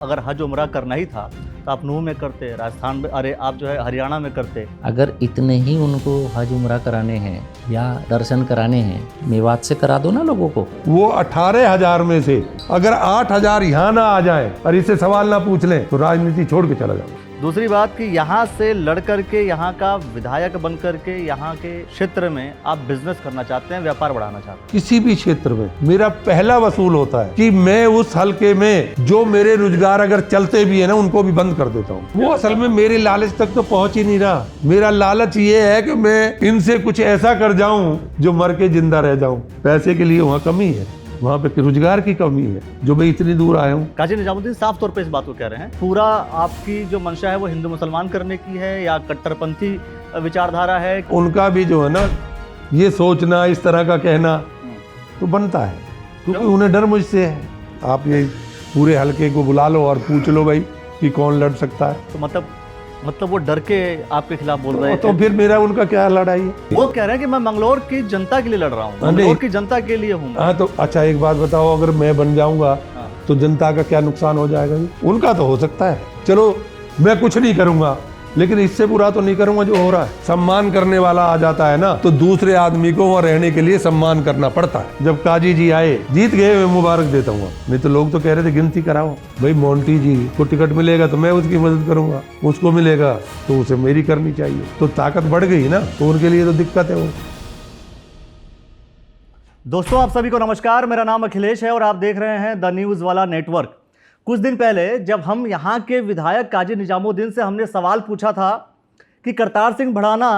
अगर हज उम्रा करना ही था तो आप नूह में करते, राजस्थान में, अरे आप जो है हरियाणा में करते। अगर इतने ही उनको हज उम्रा कराने हैं या दर्शन कराने हैं, मेवात से करा दो ना लोगों को। वो 18,000 में से अगर 8,000 यहाँ ना आ जाए और इससे सवाल ना पूछ लें तो राजनीति छोड़ के चला जाऊँ। दूसरी बात कि यहाँ से लड़ करके यहाँ का विधायक बन करके यहाँ के क्षेत्र में आप बिजनेस करना चाहते हैं, व्यापार बढ़ाना चाहते हैं। किसी भी क्षेत्र में मेरा पहला वसूल होता है कि मैं उस हलके में जो मेरे रोजगार अगर चलते भी है ना उनको भी बंद कर देता हूँ। वो असल में मेरे लालच तक तो पहुंच ही नहीं रहा। मेरा लालच ये है कि मैं इनसे कुछ ऐसा कर जाऊं जो मर के जिंदा रह जाऊं। पैसे के लिए वहाँ कमी है, वहाँ पे रोजगार की कमी है जो मैं इतनी दूर आया हूँ। काजी निजामुद्दीन साफ तौर पे इस बात को कह रहे हैं, पूरा आपकी जो मंशा है वो हिंदू मुसलमान करने की है या कट्टरपंथी विचारधारा है। उनका भी जो है ना ये सोचना, इस तरह का कहना तो बनता है क्योंकि उन्हें डर मुझसे है। आप ये पूरे हलके को बुला लो और पूछ लो भाई कि कौन लड़ सकता है। तो मतलब वो डर के आपके खिलाफ बोल रहे हैं। तो फिर मेरा उनका क्या लड़ाई है? वो कह रहे हैं कि मैं मंगलौर की जनता के लिए लड़ रहा हूँ, मंगलौर की जनता के लिए हूँ। हाँ तो अच्छा एक बात बताओ, अगर मैं बन जाऊंगा तो जनता का क्या नुकसान हो जाएगा? उनका तो हो सकता है, चलो मैं कुछ नहीं करूंगा, लेकिन इससे बुरा तो नहीं करूंगा जो हो रहा है। सम्मान करने वाला आ जाता है ना तो दूसरे आदमी को वहाँ रहने के लिए सम्मान करना पड़ता है। जब काजी जी आए, जीत गए, मैं मुबारक देता हूँ। नहीं तो लोग तो कह रहे थे गिनती कराओ भाई, मोंटी जी को टिकट मिलेगा तो मैं उसकी मदद करूंगा, उसको मिलेगा तो उसे मेरी करनी चाहिए। तो ताकत बढ़ गई ना, तो उनके लिए तो दिक्कत है वो। दोस्तों आप सभी को नमस्कार, मेरा नाम अखिलेश है और आप देख रहे हैं द न्यूज़ वाला नेटवर्क। कुछ दिन पहले जब हम यहाँ के विधायक काजी निजामुद्दीन से हमने सवाल पूछा था कि करतार सिंह भड़ाना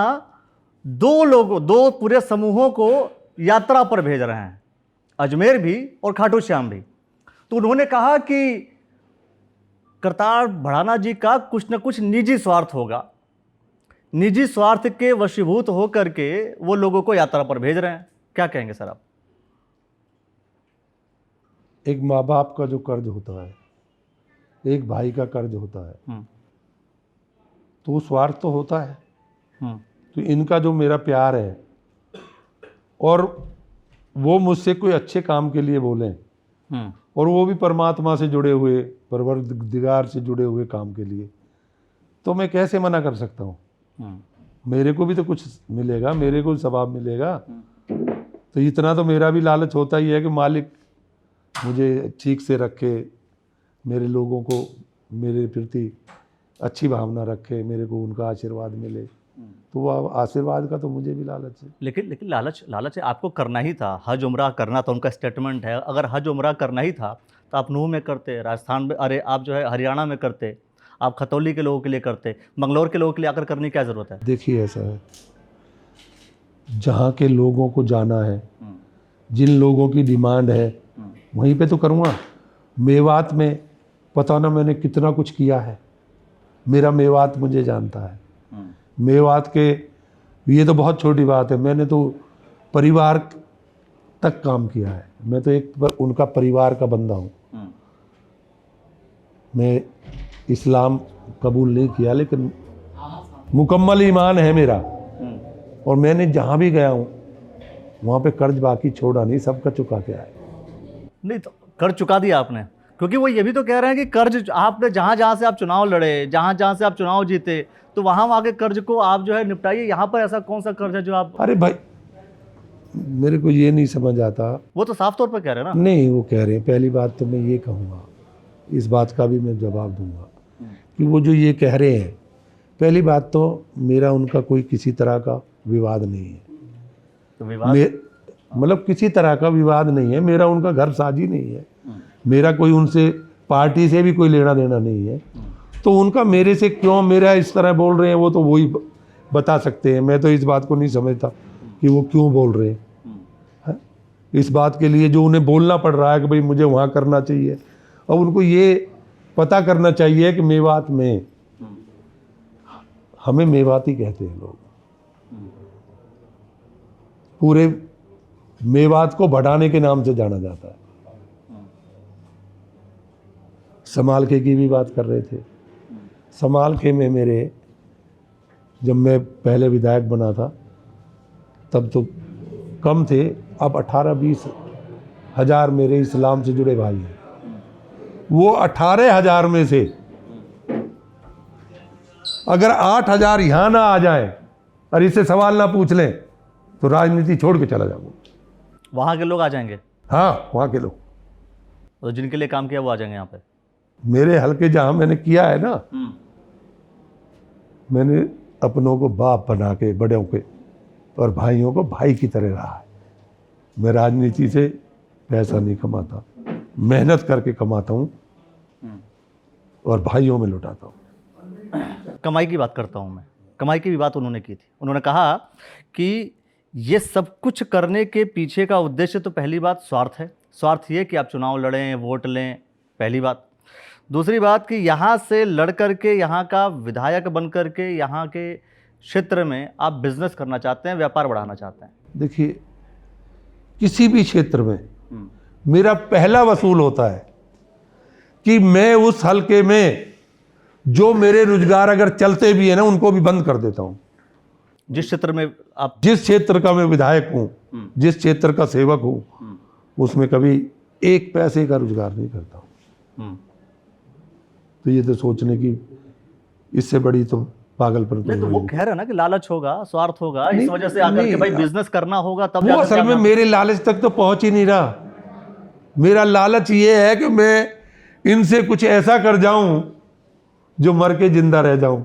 दो पूरे समूहों को यात्रा पर भेज रहे हैं, अजमेर भी और खाटू श्याम भी, तो उन्होंने कहा कि करतार भड़ाना जी का कुछ न कुछ निजी स्वार्थ होगा, निजी स्वार्थ के वशीभूत होकर के वो लोगों को यात्रा पर भेज रहे हैं। क्या कहेंगे सर आप? एक माँ बाप का जो कर्ज होता है, एक भाई का कर्ज होता है, तो वो स्वार्थ तो होता है। तो इनका जो मेरा प्यार है और वो मुझसे कोई अच्छे काम के लिए बोलें और वो भी परमात्मा से जुड़े हुए, परवरदिगार से जुड़े हुए काम के लिए, तो मैं कैसे मना कर सकता हूँ? मेरे को भी तो कुछ मिलेगा, मेरे को सवाब मिलेगा। तो इतना तो मेरा भी लालच होता ही है कि मालिक मुझे ठीक से रखे, मेरे लोगों को मेरे प्रति अच्छी भावना रखे, मेरे को उनका आशीर्वाद मिले। तो वो आशीर्वाद का तो मुझे भी लालच है। लेकिन लालच है। आपको करना ही था, हज उम्रा करना था, उनका स्टेटमेंट है। अगर हज उम्रा करना ही था तो आप नूह में करते, राजस्थान में, अरे आप जो है हरियाणा में करते, आप खतौली के लोगों के लिए करते, मंगलौर के लोगों के लिए आकर करने की क्या ज़रूरत है? देखिए ऐसा है, जहाँ के लोगों को जाना है, जिन लोगों की डिमांड है, वहीं पे तो करूँगा। मेवात में पता ना मैंने कितना कुछ किया है, मेरा मेवात मुझे जानता है। मेवात के ये तो बहुत छोटी बात है, मैंने तो परिवार तक काम किया है। मैं तो उनका परिवार का बंदा हूँ। मैं इस्लाम कबूल नहीं किया, लेकिन मुकम्मल ईमान है मेरा। और मैंने जहाँ भी गया हूँ वहाँ पे कर्ज बाकी छोड़ा नहीं, सबका चुका के आया। नहीं तो कर्ज चुका दिया आपने, क्योंकि वो ये भी तो कह रहे हैं कि कर्ज आपने जहाँ से आप चुनाव लड़े, जहाँ से आप चुनाव जीते, तो वहाँ के कर्ज को आप जो है निपटाइए। यहाँ पर ऐसा कौन सा कर्ज है जो आप? अरे भाई मेरे को ये नहीं समझ आता। वो तो साफ तौर पर कह रहे हैं ना। नहीं, वो कह रहे हैं, पहली बात तो मैं ये कहूँगा, इस बात का भी मैं जवाब दूंगा कि वो जो ये कह रहे हैं, पहली बात तो मेरा उनका कोई किसी तरह का विवाद नहीं है। तो विवाद मतलब किसी तरह का विवाद नहीं है, मेरा उनका घर साझी नहीं है, मेरा कोई उनसे पार्टी से भी कोई लेना देना नहीं है। तो उनका मेरे से क्यों मेरा इस तरह बोल रहे हैं वो तो वही बता सकते हैं। मैं तो इस बात को नहीं समझता कि वो क्यों बोल रहे हैं। इस बात के लिए जो उन्हें बोलना पड़ रहा है कि भाई मुझे वहाँ करना चाहिए, और उनको ये पता करना चाहिए कि मेवात में, हमें मेवाती कहते हैं लोग, पूरे मेवात को बढ़ाने के नाम से जाना जाता है। समालखे की भी बात कर रहे थे। समालखे में मेरे, जब मैं पहले विधायक बना था तब तो कम थे, अब 18-20 हज़ार मेरे इस्लाम से जुड़े भाई हैं। वो 18,000 में से अगर 8,000 यहां ना आ जाए और इससे सवाल ना पूछ लें तो राजनीति छोड़ के चला जाऊंगा। वहां के लोग आ जाएंगे, हाँ, वहां के लोग, तो जिनके लिए काम किया वो आ जाएंगे यहाँ पे। मेरे हलके जहां मैंने किया है ना, मैंने अपनों को बाप बना के, बड़ों के और भाइयों को भाई की तरह रहा है। मैं राजनीति से पैसा नहीं कमाता, मेहनत करके कमाता हूँ और भाइयों में लुटाता हूँ। कमाई की बात करता हूँ मैं, कमाई की भी बात उन्होंने की थी। उन्होंने कहा कि ये सब कुछ करने के पीछे का उद्देश्य तो पहली बात स्वार्थ है। स्वार्थ ये कि आप चुनाव लड़ें, वोट लें, पहली बात। दूसरी बात कि यहाँ से लड़ कर के, यहाँ का विधायक बन कर के, यहाँ के क्षेत्र में आप बिजनेस करना चाहते हैं, व्यापार बढ़ाना चाहते हैं। देखिए, किसी भी क्षेत्र में मेरा पहला वसूल होता है कि मैं उस हलके में जो मेरे रोजगार अगर चलते भी है ना, उनको भी बंद कर देता हूं। जिस क्षेत्र में आप, जिस क्षेत्र का मैं विधायक हूं, जिस क्षेत्र का सेवक हूं, उसमें कभी एक पैसे का रोजगार नहीं करता हूं। तो ये तो सोचने की इससे बड़ी तो पागलपन नहीं, तो वो कह रहे हैं ना कि लालच होगा, स्वार्थ होगा, इस वजह से आकर के भाई बिजनेस करना होगा, तब वो असल में मेरे लालच तक तो पहुंच ही नहीं रहा। मेरा लालच ये है कि मैं इनसे कुछ ऐसा कर जाऊं जो मर के जिंदा रह जाऊं।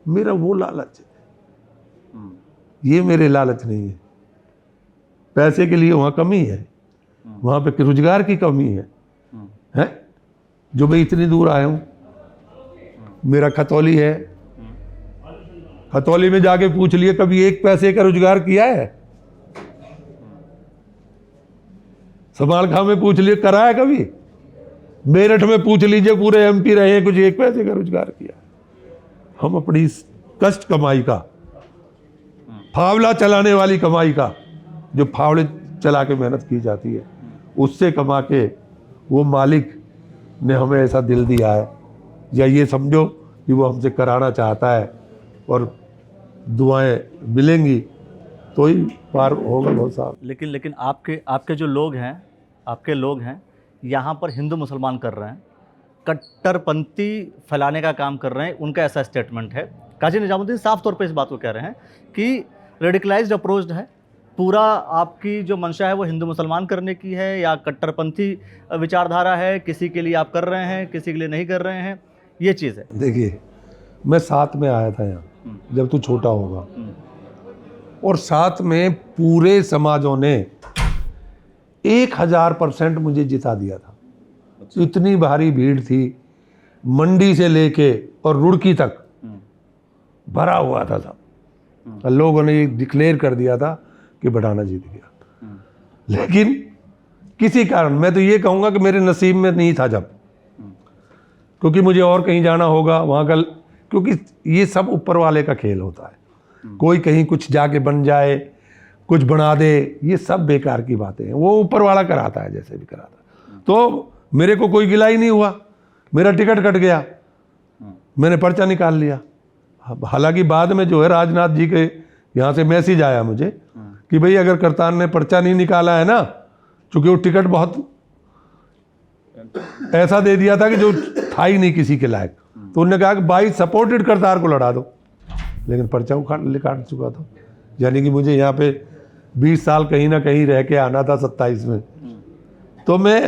मेरा वो लालच है, ये मेरे लालच नहीं है। पैसे के लिए वहां कमी है, वहां पे रोजगार की कमी है जो मैं इतनी दूर आया हूं। मेरा खतौली है, खतौली में जाके पूछ लिए कभी एक पैसे का रोजगार किया है? समालखा में पूछ लिए करा है कभी? मेरठ में पूछ लीजिए, पूरे एमपी रहे हैं, कुछ एक पैसे का रोजगार किया? हम अपनी इस कष्ट कमाई का, फावला चलाने वाली कमाई का, जो फावड़े चला के मेहनत की जाती है, उससे कमा के वो मालिक ने हमें ऐसा दिल दिया है, या ये समझो कि वो हमसे कराना चाहता है और दुआएं मिलेंगी तो ही पार होगा बहुत साहब। लेकिन आपके जो लोग हैं, आपके लोग हैं यहाँ पर हिंदू मुसलमान कर रहे हैं, कट्टरपंथी फैलाने का काम कर रहे हैं, उनका ऐसा स्टेटमेंट है। काजी निजामुद्दीन साफ तौर पे इस बात को कह रहे हैं कि रेडिकलाइज्ड अप्रोच है, पूरा आपकी जो मंशा है वो हिंदू मुसलमान करने की है या कट्टरपंथी विचारधारा है, किसी के लिए आप कर रहे हैं, किसी के लिए नहीं कर रहे हैं, ये चीज़ है। देखिए, मैं साथ में आया था यहाँ जब तू छोटा होगा, और साथ में पूरे समाजों ने 1000% मुझे जिता दिया था। इतनी भारी भीड़ थी, मंडी से लेके और रुड़की तक भरा हुआ था सब। लोगों ने ये डिक्लेयर कर दिया था कि बढ़ाना जीत गया। लेकिन किसी कारण, मैं तो ये कहूँगा कि मेरे नसीब में नहीं था जब, क्योंकि मुझे और कहीं जाना होगा वहाँ का, क्योंकि ये सब ऊपर वाले का खेल होता है। कोई कहीं कुछ जाके बन जाए, कुछ बना दे, ये सब बेकार की बातें हैं। वो ऊपर वाला कराता है, जैसे भी कराता। तो मेरे को कोई गिला ही नहीं हुआ, मेरा टिकट कट गया, मैंने पर्चा निकाल लिया। हालांकि बाद में जो है राजनाथ जी के यहाँ से मैसेज आया मुझे कि भाई अगर करतार ने पर्चा नहीं निकाला है ना, चूँकि वो टिकट बहुत ऐसा दे दिया था कि जो था ही नहीं किसी के लायक, तो उन्होंने कहा कि भाई सपोर्टेड करतार को लड़ा दो। लेकिन पर्चा काट चुका था, यानी कि मुझे यहाँ पे 20 साल कहीं ना कहीं रह के आना था 27 में। तो मैं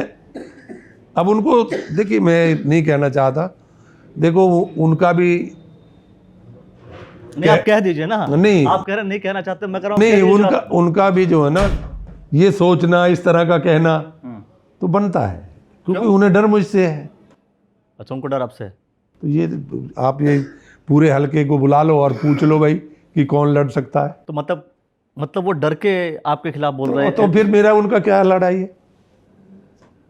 अब उनको, देखिए मैं नहीं कहना चाहता, देखो उनका भी नहीं, आप कह दीजिए ना। नहीं, आप कह रहे नहीं कहना चाहते, मैं कह रहा हूं नहीं, उनका भी जो है ना, ये सोचना, इस तरह का कहना तो बनता है, क्योंकि उन्हें डर मुझसे है। अच्छा, उनको डर आपसे है? तो ये आप ये पूरे हलके को बुला लो और पूछ लो भाई कि कौन लड़ सकता है। तो मतलब वो डर के आपके खिलाफ बोल रहे हैं? तो फिर मेरा उनका क्या लड़ाई है?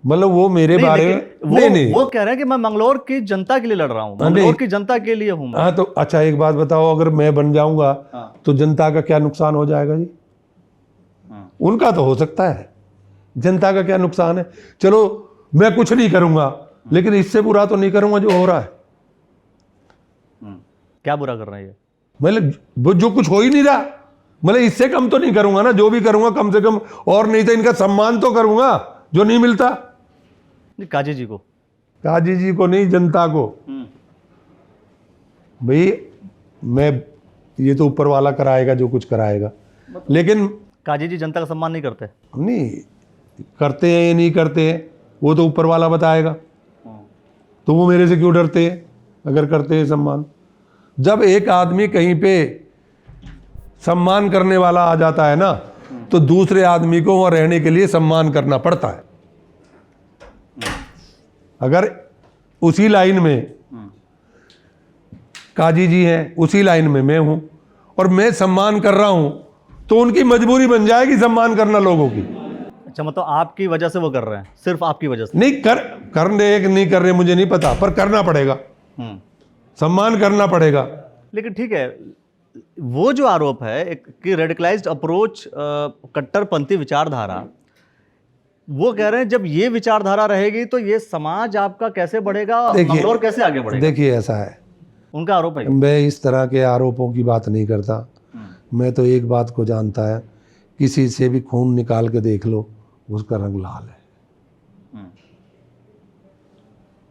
मतलब वो मेरे बारे में नहीं, वो कह रहे हैं कि मैं मंगलौर की जनता के लिए लड़ रहा हूँ, मंगलौर की जनता के लिए हूँ। हाँ, तो अच्छा एक बात बताओ, अगर मैं बन जाऊंगा तो जनता का क्या नुकसान हो जाएगा जी? उनका तो हो सकता है, जनता का क्या नुकसान है? चलो मैं कुछ नहीं करूंगा, लेकिन इससे बुरा तो नहीं करूंगा जो हो रहा है। क्या बुरा कर रहे हैं? मतलब जो कुछ हो ही नहीं रहा, मतलब इससे कम तो नहीं करूंगा ना, जो भी करूंगा कम से कम, और नहीं तो इनका सम्मान तो करूंगा जो नहीं मिलता। काजी जी को काजी जी को नहीं, जनता को। भाई मैं, ये तो ऊपर वाला कराएगा जो कुछ कराएगा, लेकिन काजी जी जनता का सम्मान नहीं करते? नहीं करते हैं या नहीं करते हैं वो तो ऊपर वाला बताएगा। तो वो मेरे से क्यों डरते हैं अगर करते हैं सम्मान? जब एक आदमी कहीं पे सम्मान करने वाला आ जाता है ना, तो दूसरे आदमी को वहां रहने के लिए सम्मान करना पड़ता है। अगर उसी लाइन में काजी जी हैं, उसी लाइन में मैं हूं और मैं सम्मान कर रहा हूं, तो उनकी मजबूरी बन जाएगी सम्मान करना लोगों की। अच्छा, मतलब आपकी वजह से वो कर रहे हैं, सिर्फ आपकी वजह से? नहीं कर रहे कि नहीं कर रहे मुझे नहीं पता, पर करना पड़ेगा, सम्मान करना पड़ेगा। लेकिन ठीक है, वो जो आरोप है एक कि रेडिकलाइज्ड अप्रोच, कट्टरपंथी विचारधारा, वो कह रहे हैं जब ये विचारधारा रहेगी तो ये समाज आपका कैसे बढ़ेगा, मंगलौर कैसे आगे बढ़ेगा? देखिए ऐसा है, उनका आरोप है। मैं इस तरह के आरोपों की बात नहीं करता। मैं तो एक बात को जानता है, किसी से भी खून निकाल के देख लो उसका रंग लाल है।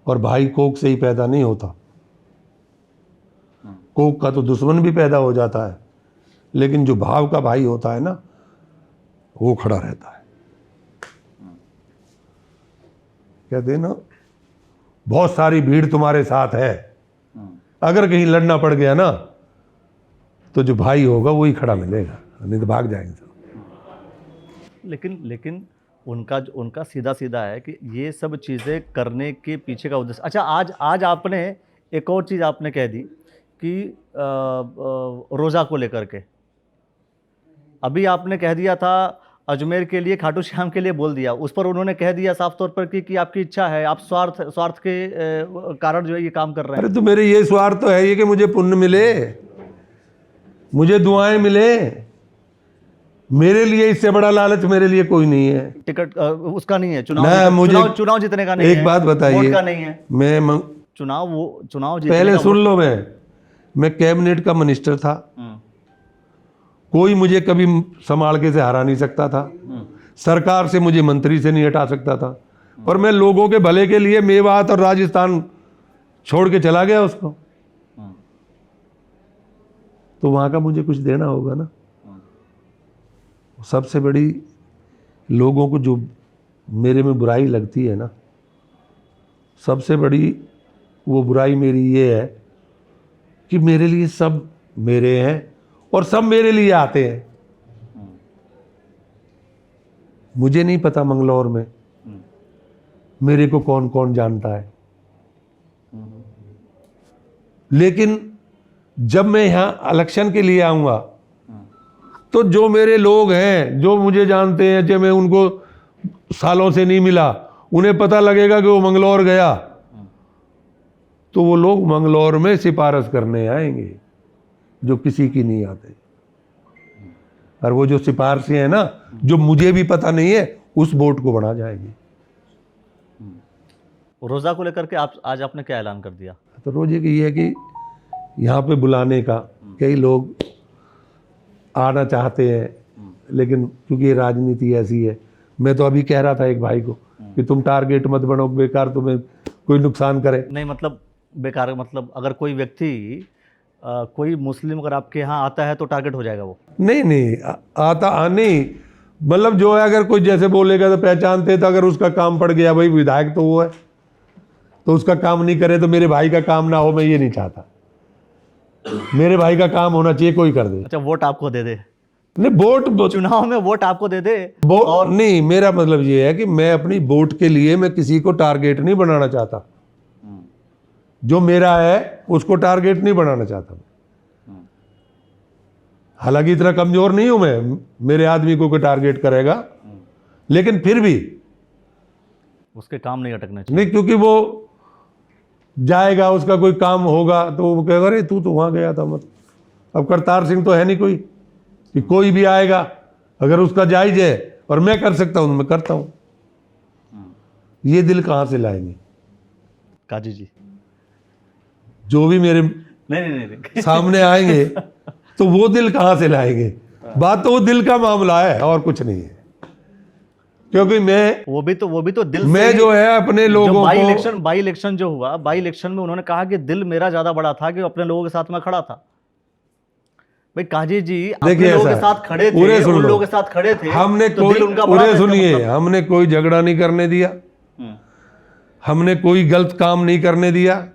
और भाई कोक से ही पैदा नहीं होता, कोक का तो दुश्मन भी पैदा हो जाता है, लेकिन जो भाव का भाई होता है ना, वो खड़ा रहता है। कहते हैं ना, बहुत सारी भीड़ तुम्हारे साथ है, अगर कहीं लड़ना पड़ गया ना तो जो भाई होगा वही खड़ा मिलेगा, नहीं तो भाग जाएंगे सब। लेकिन उनका सीधा सीधा है कि ये सब चीज़ें करने के पीछे का उद्देश्य। अच्छा, आज आपने एक और चीज़ आपने कह दी कि रोज़ा को लेकर के, अभी आपने कह दिया था अजमेर के लिए, खाटू श्याम के लिए बोल दिया, उस पर उन्होंने कह दिया साफ तौर पर कि आपकी इच्छा है, आप स्वार्थ के कारण जो है ये काम कर रहे हैं। अरे तो मेरे ये स्वार्थ तो है ये कि मुझे पुण्य मिले, मुझे दुआएं मिले, मेरे लिए इससे बड़ा लालच मेरे लिए कोई नहीं है। टिकट उसका नहीं है, चुनाव जीतने का नहीं है। एक बात बताइए, वोट का नहीं है, मैं चुनाव जीतने पहले का सुन लो, मैं कैबिनेट का मिनिस्टर था, कोई मुझे कभी संभाल के से हरा नहीं सकता था, सरकार से मुझे मंत्री से नहीं हटा सकता था, और मैं लोगों के भले के लिए मेवात और राजस्थान छोड़ के चला गया उसको, तो वहां का मुझे कुछ देना होगा ना। सबसे बड़ी लोगों को जो मेरे में बुराई लगती है ना, सबसे बड़ी वो बुराई मेरी ये है कि मेरे लिए सब मेरे हैं और सब मेरे लिए आते हैं। मुझे नहीं पता मंगलौर में मेरे को कौन कौन जानता है, लेकिन जब मैं यहाँ इलेक्शन के लिए आऊँगा तो जो मेरे लोग हैं, जो मुझे जानते हैं, जब मैं उनको सालों से नहीं मिला, उन्हें पता लगेगा कि वो मंगलौर गया, तो वो लोग मंगलौर में सिफारिश करने आएंगे जो किसी की नहीं आते। और वो जो सिफारिशें हैं ना, जो मुझे भी पता नहीं है, उस वोट को बढ़ा जाएगी। रोजा को लेकर के आज आपने क्या ऐलान कर दिया? तो रोजे की ये है कि यहाँ पे बुलाने का, कई लोग आना चाहते हैं, लेकिन क्योंकि ये राजनीति ऐसी है, मैं तो अभी कह रहा था एक भाई को कि तुम टारगेट मत बनो, बेकार तुम्हें कोई नुकसान करे। नहीं मतलब बेकार, मतलब अगर कोई व्यक्ति कोई मुस्लिम अगर आपके यहाँ आता है तो टारगेट हो जाएगा वो? नहीं आता नहीं, मतलब जो है, अगर कोई जैसे बोलेगा तो पहचानते, तो अगर उसका काम पड़ गया, भाई विधायक तो वो है, तो उसका काम नहीं करे तो मेरे भाई का काम ना हो, मैं ये नहीं चाहता। मेरे भाई का काम होना चाहिए, कोई कर दे। अच्छा, वोट आपको दे दे? नहीं, वोट चुनाव में वोट आपको दे दे और नहीं, मेरा मतलब ये है कि मैं अपनी वोट के लिए मैं किसी को टारगेट नहीं बनाना चाहता, जो मेरा है उसको टारगेट नहीं बनाना चाहता। हालांकि इतना कमजोर नहीं हूं मैं, मेरे आदमी को कोई टारगेट करेगा, लेकिन फिर भी उसके काम नहीं अटकने चाहिए। नहीं, क्योंकि वो जाएगा, उसका कोई काम होगा तो वो कहेगा अरे तू तो वहां गया था, मत। अब करतार सिंह तो है नहीं कोई कि कोई भी आएगा, अगर उसका जायज है और मैं कर सकता हूं तो मैं करता हूं। ये दिल कहां से लाएंगे काजी जी? जो भी मेरे नहीं। सामने आएंगे तो वो दिल कहां से लाएंगे? बात तो वो दिल का मामला है और कुछ नहीं है। क्योंकि मैं वो भी तो दिल से मैं ही- जो है अपने लोगों जो को बाई इलेक्शन जो हुआ, बाई इलेक्शन में उन्होंने कहा कि दिल मेरा ज्यादा बड़ा था कि अपने लोगों के साथ मैं खड़ा था। भाई काजी जी अपने देखिए लोगों के ऐसा साथ खड़े थे, पूरे सुन उन लो। लोगों के साथ खड़े थे, हमने तो दिल कोई उनका बड़ा था, पूरे इसका सुनिए, मतलब। हमने कोई झगड़ा नहीं करने दिया, हमने कोई गलत काम नहीं करने दिया।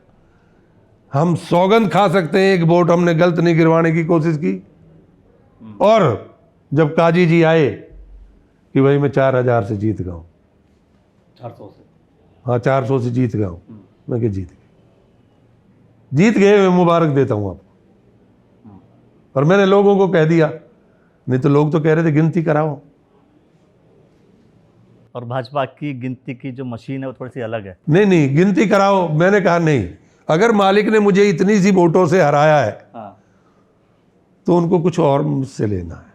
हम सौगंध खा सकते हैं, एक वोट हमने गलत नहीं गिरवाने की कोशिश की। और जब काजी जी आए कि भाई मैं 4000 से जीत गया हूं, 400 से। हाँ 400 से जीत गया हूं, मैं क्या जीत गए, मैं मुबारक देता हूं आपको। और मैंने लोगों को कह दिया, नहीं तो लोग तो कह रहे थे गिनती कराओ। और भाजपा की गिनती की जो मशीन है वो थोड़ी सी अलग है। नहीं गिनती कराओ, मैंने कहा नहीं, अगर मालिक ने मुझे इतनी सी वोटों से हराया है हाँ। तो उनको कुछ और मुझसे लेना है।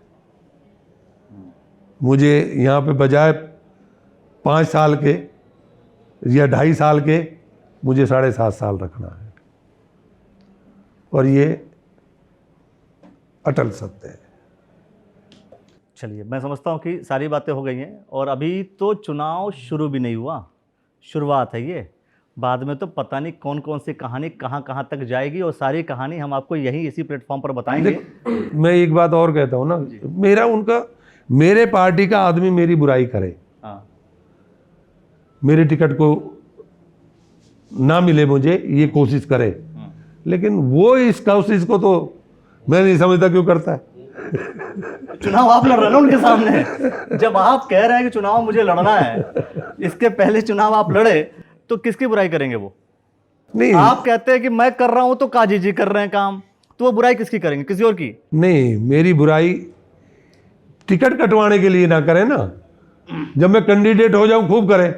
मुझे यहाँ पे बजाय 5 साल के या 2.5 साल के, मुझे 7.5 साल रखना है। और ये अटल सत्य है। चलिए, मैं समझता हूँ कि सारी बातें हो गई हैं और अभी तो चुनाव शुरू भी नहीं हुआ, शुरुआत है ये। बाद में तो पता नहीं कौन कौन सी कहानी कहाँ कहाँ तक जाएगी और सारी कहानी हम आपको यहीं इसी प्लेटफॉर्म पर बताएंगे। मैं एक बात और कहता हूँ ना, मेरा उनका, मेरे पार्टी का आदमी मेरी बुराई करे, हाँ। मेरे टिकट को ना मिले मुझे, ये कोशिश करे, लेकिन वो इस कोशिश को तो मैं नहीं समझता क्यों करता है। चुनाव आप लड़ रहे हैं ना उनके सामने। जब आप कह रहे हैं कि चुनाव मुझे लड़ना है, इसके पहले चुनाव आप लड़े, तो किसकी बुराई करेंगे वो? नहीं आप कहते हैं कि मैं कर रहा हूं तो काजी जी कर रहे हैं काम, तो वो बुराई किसकी करेंगे? किसी और की? नहीं, मेरी बुराई टिकट कटवाने के लिए ना करें ना, जब मैं कैंडिडेट हो जाऊं खूब करें।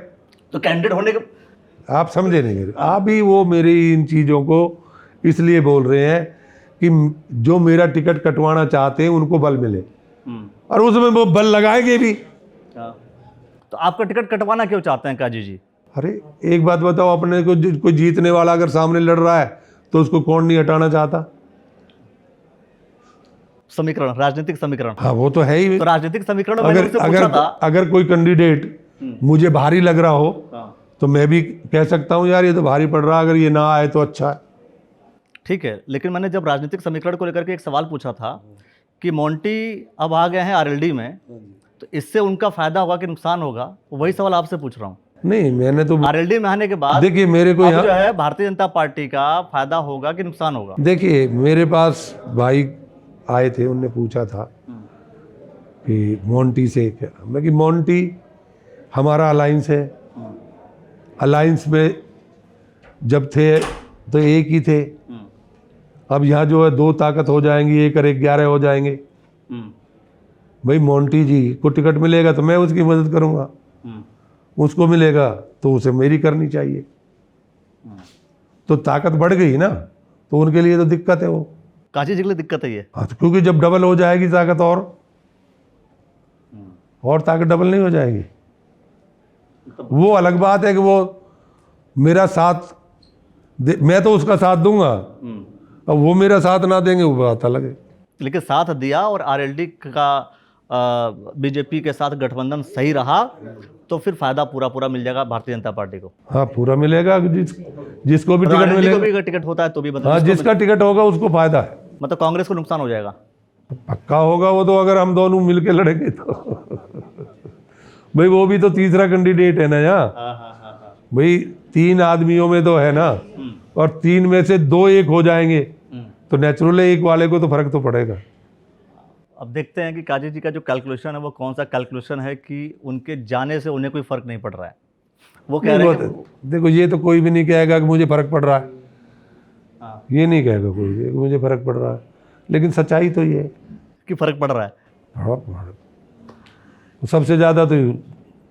तो कैंडिडेट होने के आप समझे नहीं मेरे, आप भी वो मेरी इन चीज़ों को इसलिए बोल रहे हैं कि जो मेरा टिकट कटवाना चाहते हैं उनको बल मिले, और उसमें वो बल लगाएंगे भी। तो आपका टिकट कटवाना क्यों चाहते हैं काजी जी? अरे एक बात बताओ, अपने को कोई जीतने वाला अगर सामने लड़ रहा है तो उसको कौन नहीं हटाना चाहता? समीकरण, राजनीतिक समीकरण। हाँ वो तो है ही। तो राजनीतिक समीकरण मैंने अगर उनसे पूछा था। अगर कोई कैंडिडेट मुझे भारी लग रहा हो तो मैं भी कह सकता हूँ यार ये तो भारी पड़ रहा है, अगर ये ना आए तो अच्छा है। ठीक है, लेकिन मैंने जब राजनीतिक समीकरण को लेकर के एक सवाल पूछा था कि मोंटी अब आ गए हैं आरएलडी में, तो इससे उनका फायदा होगा कि नुकसान होगा, वही सवाल आपसे पूछ रहा हूँ। नहीं मैंने तो आरएलडी में आने के बाद देखिए मेरे को अब यहाँ जो है भारतीय जनता पार्टी का फायदा होगा कि नुकसान होगा? देखिए मेरे पास भाई आए थे, उनने पूछा था कि मोंटी से क्या, मैं कि मोंटी हमारा अलायंस है, अलायंस में जब थे तो एक ही थे, अब यहाँ जो है 2 ताकत हो जाएंगी, 1 और 11 हो जाएंगे। भाई मोंटी जी को टिकट मिलेगा तो मैं उसकी मदद करूँगा, उसको मिलेगा तो उसे मेरी करनी चाहिए। तो ताकत बढ़ गई ना, तो उनके लिए तो दिक्कत है वो। काजी जी के लिए दिक्कत है ये? हाँ तो क्योंकि जब डबल हो जाएगी ताकत और ताकत डबल नहीं हो जाएगी। वो अलग बात है कि वो मेरा साथ मैं तो उसका साथ दूंगा, अब वो मेरा साथ ना देंगे वो बात अलग है। लेकिन साथ दिया और आरएलडी का बीजेपी के साथ गठबंधन सही रहा तो फिर फायदा पूरा मिल जाएगा भारतीय जनता पार्टी को। हाँ पूरा मिलेगा, जिसको भी टिकट RLD मिलेगा, को भी अगर टिकट होता है तो भी मतलब हाँ जिसका टिकट होगा उसको फायदा है। मतलब कांग्रेस को नुकसान हो जाएगा? पक्का होगा वो तो, अगर हम दोनों मिलके लड़ेंगे तो। भाई वो भी तो तीसरा कैंडिडेट है ना यहाँ। भाई 3 आदमियों में तो है ना, और 3 में से 2 एक हो जाएंगे तो नेचुरल एक वाले को तो फर्क तो पड़ेगा। अब देखते हैं कि काजी जी का जो कैलकुलेशन है वो कौन सा कैलकुलेशन है कि उनके जाने से उन्हें कोई फर्क नहीं पड़ रहा है। वो कह रहे हैं कि देखो ये तो कोई भी नहीं कहेगा कि मुझे फर्क पड़ रहा है, ये नहीं कहेगा कोई भी कि मुझे फर्क पड़ रहा है, लेकिन सच्चाई तो ये है कि फर्क पड़ रहा है। सबसे ज़्यादा तो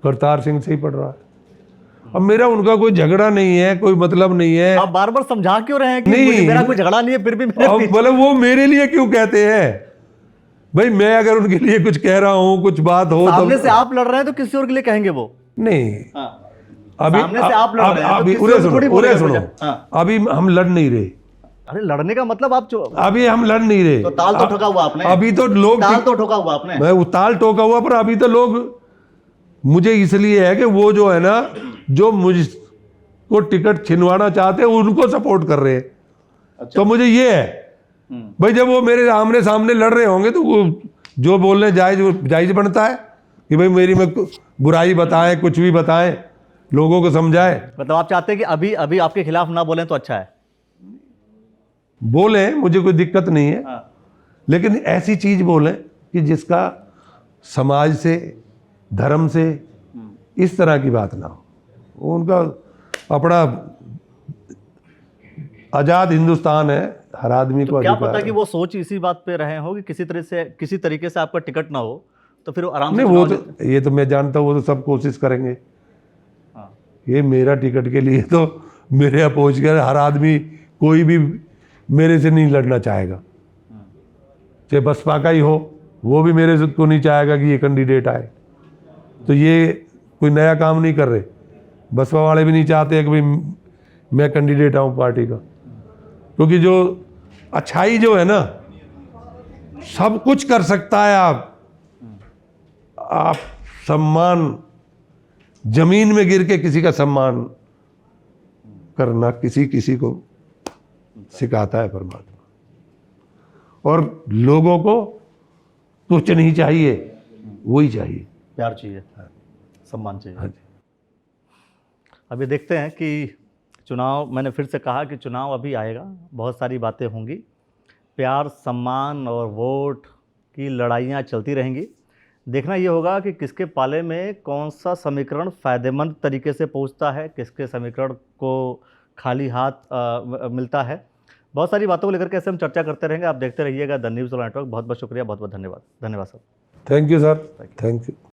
करतार सिंह से ही पड़ रहा है। अब मेरा उनका कोई झगड़ा नहीं है, कोई मतलब नहीं है। आप बार बार समझा क्यों रहे हैं कि नहीं, मेरा कोई झगड़ा नहीं है, फिर भी अब बोले वो मेरे लिए क्यों कहते हैं? भाई मैं अगर उनके लिए कुछ कह रहा हूँ, कुछ बात हो सामने तो से आप लड़ रहे हैं तो किसी और के लिए कहेंगे वो नहीं। अभी सामने से आप लड़ रहे हैं तो अभी किसी और को थोड़ी उरे बोलेगा सुनो, कोई। अभी हम लड़ नहीं रहे। अरे लड़ने का मतलब आप अभी हम लड़ नहीं रहे। तो ताल तो ठोका हुआ आपने। अभी तो लोग ताल तो ठोका हुआ आपने। मैं वो ताल ठोका हुआ, पर अभी तो लोग मुझे इसलिए है कि वो जो है ना, जो मुझको टिकट छिनवाना चाहते हैं उनको सपोर्ट कर रहे हैं। तो मुझे ये है भाई, जब वो मेरे आमने सामने लड़ रहे होंगे तो वो जो बोलने जायज बनता है कि भाई मेरी में बुराई बताएं, कुछ भी बताएं, लोगों को समझाएं। मतलब आप चाहते हैं कि अभी अभी आपके खिलाफ ना बोलें तो अच्छा है? बोलें, मुझे कोई दिक्कत नहीं है, लेकिन ऐसी चीज बोलें कि जिसका समाज से, धर्म से इस तरह की बात ना हो। उनका अपना आज़ाद हिंदुस्तान है, हर आदमी को क्या अधिकार पता है। कि वो सोच इसी बात पे रहे हो कि किसी तरीके से आपका टिकट ना हो, तो फिर वो आराम से नहीं, वो चुनाव तो ये तो मैं जानता हूँ, वो तो सब कोशिश करेंगे। हाँ। ये मेरा टिकट के लिए तो मेरे अपोज कर हर आदमी, कोई भी मेरे से नहीं लड़ना चाहेगा, चाहे बसपा का ही हो, वो भी मेरे से को नहीं चाहेगा कि ये कैंडिडेट आए। तो ये कोई नया काम नहीं कर रहे, बसपा वाले भी नहीं चाहते कि भाई मैं कैंडिडेट आऊँ पार्टी का, क्योंकि जो अच्छाई जो है ना, सब कुछ कर सकता है। आप सम्मान, जमीन में गिर के किसी का सम्मान करना किसी को सिखाता है परमात्मा। और लोगों को कुछ नहीं चाहिए, वही चाहिए, प्यार चाहिए, सम्मान चाहिए। हाँ जी। अभी देखते हैं कि चुनाव, मैंने फिर से कहा कि चुनाव अभी आएगा, बहुत सारी बातें होंगी, प्यार, सम्मान और वोट की लड़ाइयाँ चलती रहेंगी। देखना ये होगा कि किसके पाले में कौन सा समीकरण फ़ायदेमंद तरीके से पहुंचता है, किसके समीकरण को खाली हाथ मिलता है। बहुत सारी बातों को लेकर के ऐसे हम चर्चा करते रहेंगे। आप देखते रहिएगा द न्यूज़ वाला नेटवर्क। बहुत बहुत शुक्रिया, बहुत बहुत धन्यवाद। धन्यवाद sir. Thank you sir, thank you.